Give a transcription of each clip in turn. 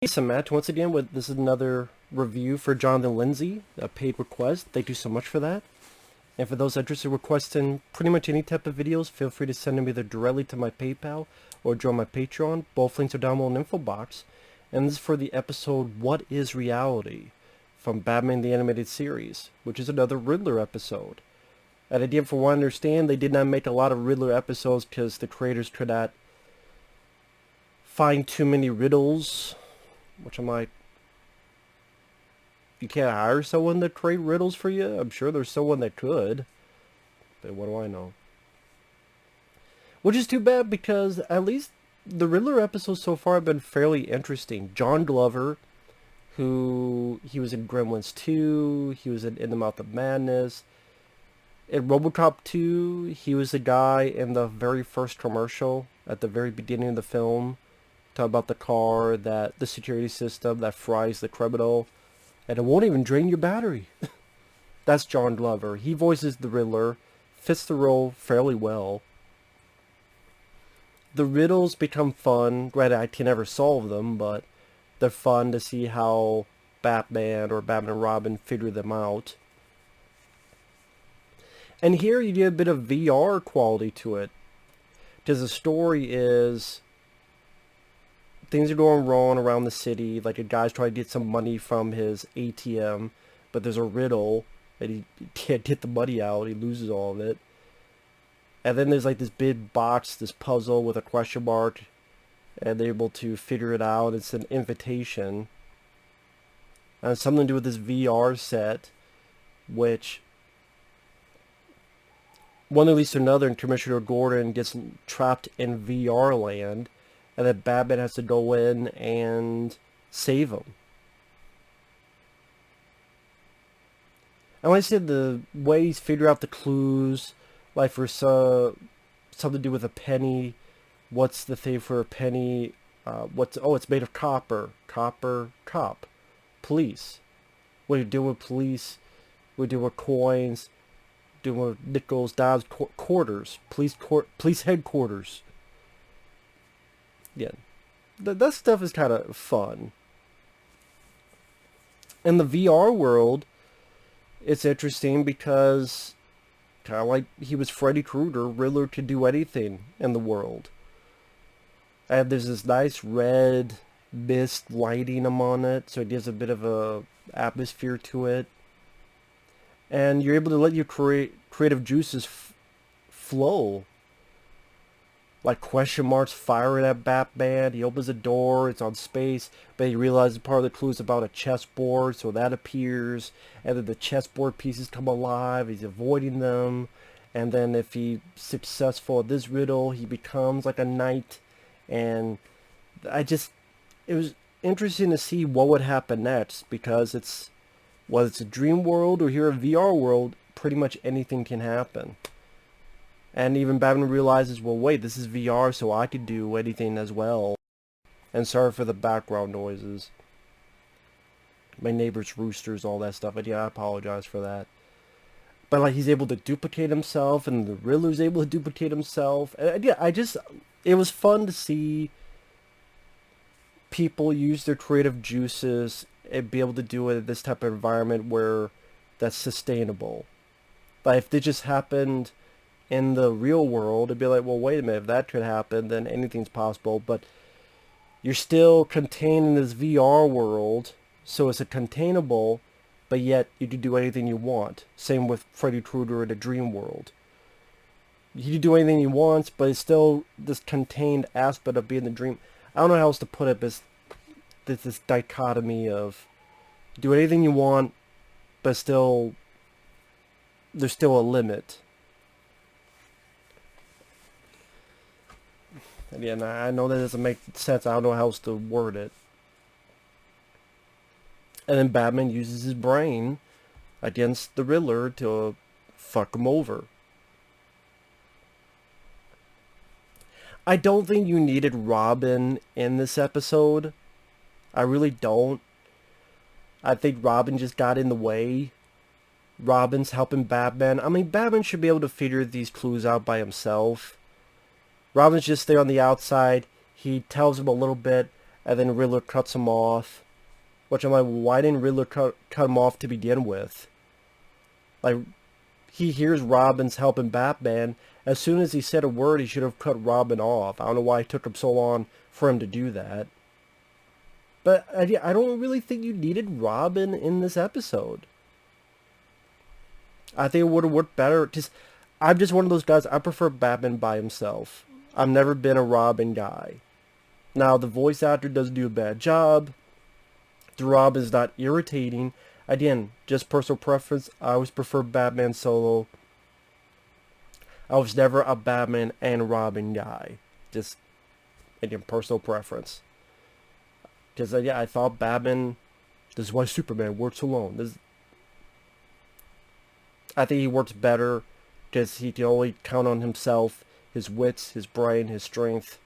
Hey, so Matt, once again, this is another review for Jonathan Lindsey, a paid request. Thank you so much for that. And for those interested in requesting pretty much any type of videos, feel free to send them either directly to my PayPal or join my Patreon. Both links are down below in the info box. And this is for the episode What is Reality from Batman the Animated Series, which is another Riddler episode. And I did, for one, understand they did not make a lot of Riddler episodes because the creators could not find too many riddles. Which I'm like, you can't hire someone to create riddles for you? I'm sure there's someone that could. But what do I know? Which is too bad because at least the Riddler episodes so far have been fairly interesting. John Glover, he was in Gremlins 2, he was in the Mouth of Madness. In RoboCop 2, he was the guy in the very first commercial at the very beginning of the film. Talk about the car, the security system that fries the criminal, and it won't even drain your battery. That's John Glover. He voices the Riddler, fits the role fairly well. The riddles become fun. Granted, I can never solve them, but they're fun to see how Batman or Batman and Robin figure them out. And here you get a bit of VR quality to it, because the story is things are going wrong around the city. Like a guy's trying to get some money from his ATM, but there's a riddle and he can't get the money out. He loses all of it. And then there's like this big box, this puzzle with a question mark, and they're able to figure it out. It's an invitation. And it's something to do with this VR set, which one leads to another, and Commissioner Gordon gets trapped in VR land. And then Batman has to go in and save him. And like I said, the way he's figured out the clues, like for something to do with a penny. What's the thing for a penny? It's made of copper. Copper, cop. Police. What do you do with police? We do with coins. Do with nickels, dimes, quarters. Police headquarters. Yeah, that stuff is kind of fun. In the VR world, it's interesting because kind of like he was Freddy Krueger, Riddler could do anything in the world. And there's this nice red mist lighting him on it, so it gives a bit of a atmosphere to it. And you're able to let your creative juices flow. Like question marks firing at Batman. He opens a door, it's on space, but he realizes part of the clue is about a chessboard, so that appears, and then the chessboard pieces come alive, he's avoiding them, and then if he's successful at this riddle, he becomes like a knight, and it was interesting to see what would happen next, because whether it's a dream world or here a VR world, pretty much anything can happen. And even Batman realizes, well, wait, this is VR, so I could do anything as well. And sorry for the background noises. My neighbor's roosters, all that stuff. And yeah, I apologize for that. But like, he's able to duplicate himself, and the Riddler's able to duplicate himself. And yeah, it was fun to see people use their creative juices and be able to do it in this type of environment where that's sustainable. But if it just happened in the real world, it'd be like, well, wait a minute, if that could happen, then anything's possible. But you're still contained in this VR world, so it's a containable, but yet you can do anything you want. Same with Freddy Krueger in the dream world. You can do anything he wants, but it's still this contained aspect of being the dream. I don't know how else to put it, but there's this dichotomy of do anything you want, but still, there's still a limit. Again, I know that doesn't make sense. I don't know how else to word it. And then Batman uses his brain against the Riddler to fuck him over. I don't think you needed Robin in this episode. I really don't. I think Robin just got in the way. Robin's helping Batman. I mean, Batman should be able to figure these clues out by himself. Robin's just there on the outside. He tells him a little bit, and then Riddler cuts him off. Which I'm like, why didn't Riddler cut him off to begin with? Like, he hears Robin's helping Batman. As soon as he said a word, he should have cut Robin off. I don't know why it took him so long for him to do that. But I don't really think you needed Robin in this episode. I think it would have worked better. I'm just one of those guys, I prefer Batman by himself. I've never been a Robin guy. Now, the voice actor doesn't do a bad job. The Robin's not irritating. Again, just personal preference. I always prefer Batman solo. I was never a Batman and Robin guy. Just, again, personal preference. Because, yeah, I thought Batman... This is why Superman works alone. I think he works better because he can only count on himself, his wits, his brain, his strength.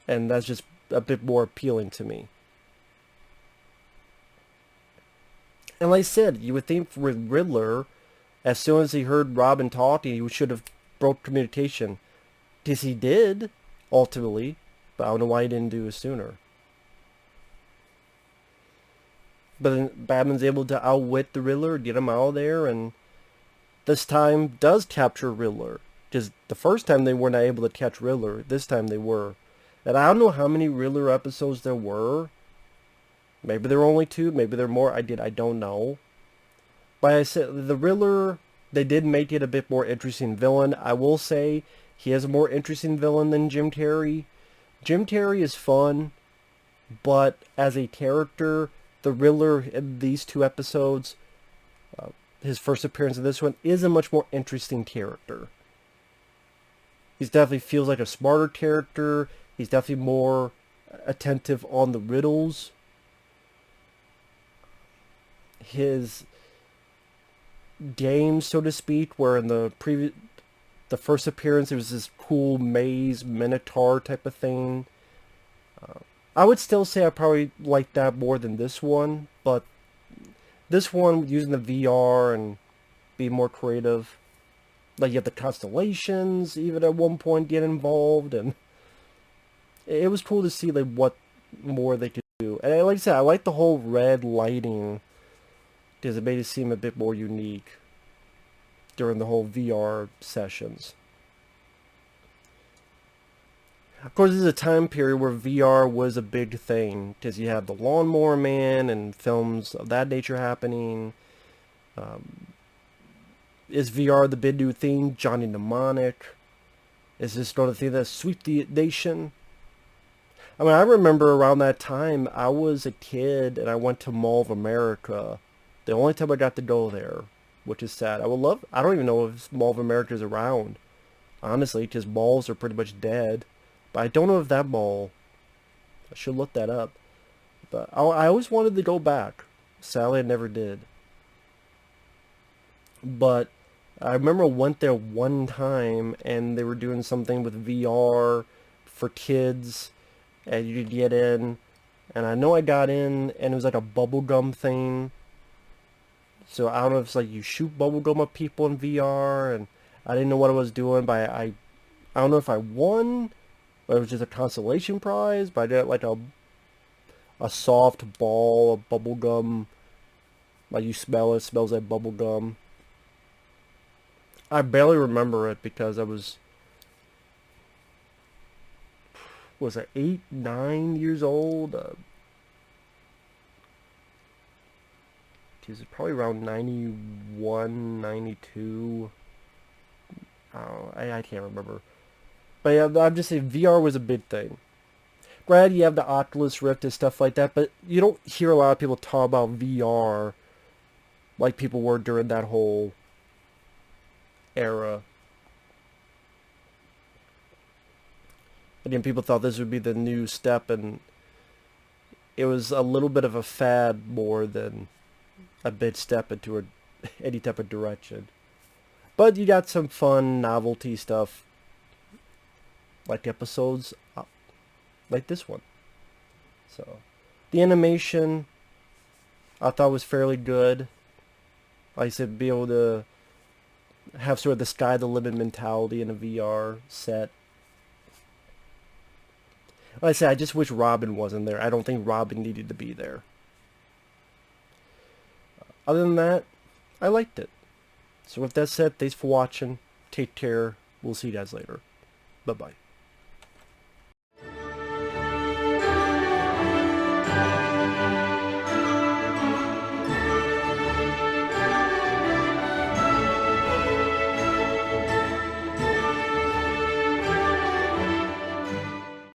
And that's just a bit more appealing to me. And like I said, you would think with Riddler, as soon as he heard Robin talking, he should have broke communication. Because he did, ultimately. But I don't know why he didn't do it sooner. But then Batman's able to outwit the Riddler, get him out of there, and this time does capture Riddler. Because the first time they were not able to catch Riddler, this time they were. And I don't know how many Riddler episodes there were. Maybe there were only 2, maybe there were more. I don't know. But I said, the Riddler, they did make it a bit more interesting villain. I will say, he is a more interesting villain than Jim Carrey. Jim Carrey is fun, but as a character, the Riddler in these 2 episodes, his first appearance in this one, is a much more interesting character. He definitely feels like a smarter character. He's definitely more attentive on the riddles. His game, so to speak, where in the first appearance it was this cool maze minotaur type of thing. I would still say I probably like that more than this one, but this one, using the VR and being more creative, like you have the constellations even at one point get involved, and it was cool to see like what more they could do. And like I said, I like the whole red lighting because it made it seem a bit more unique during the whole VR sessions. Of course, this is a time period where VR was a big thing, because you have the Lawnmower Man and films of that nature happening. Is VR the big new thing? Johnny Mnemonic? Is this going to be that sweep the nation? I mean, I remember around that time, I was a kid and I went to Mall of America. The only time I got to go there, which is sad. I don't even know if Mall of America is around, honestly, because malls are pretty much dead. But I don't know if that mall, I should look that up. But I always wanted to go back. Sadly, I never did. But I remember I went there one time and they were doing something with VR for kids. And you could get in. And I know I got in and it was like a bubblegum thing. So I don't know if it's like you shoot bubblegum at people in VR. And I didn't know what I was doing. But I don't know if I won. But it was just a consolation prize, but I got like a soft ball of bubble gum. Like you smell it, smells like bubble gum. I barely remember it because I was I 8, 9 years old? Geez, it's probably around 91, 92. I can't remember. But yeah, I'm just saying VR was a big thing. Granted, you have the Oculus Rift and stuff like that, but you don't hear a lot of people talk about VR like people were during that whole era. Again, people thought this would be the new step, and it was a little bit of a fad more than a big step into any type of direction. But you got some fun novelty stuff, like episodes like this one. So the animation I thought was fairly good. Like I said, be able to have sort of the sky the limit mentality in a VR set. Like I said, I just wish Robin wasn't there. I don't think Robin needed to be there. Other than that, I liked it. So with that said, thanks for watching. Take care. We'll see you guys later. Bye-bye.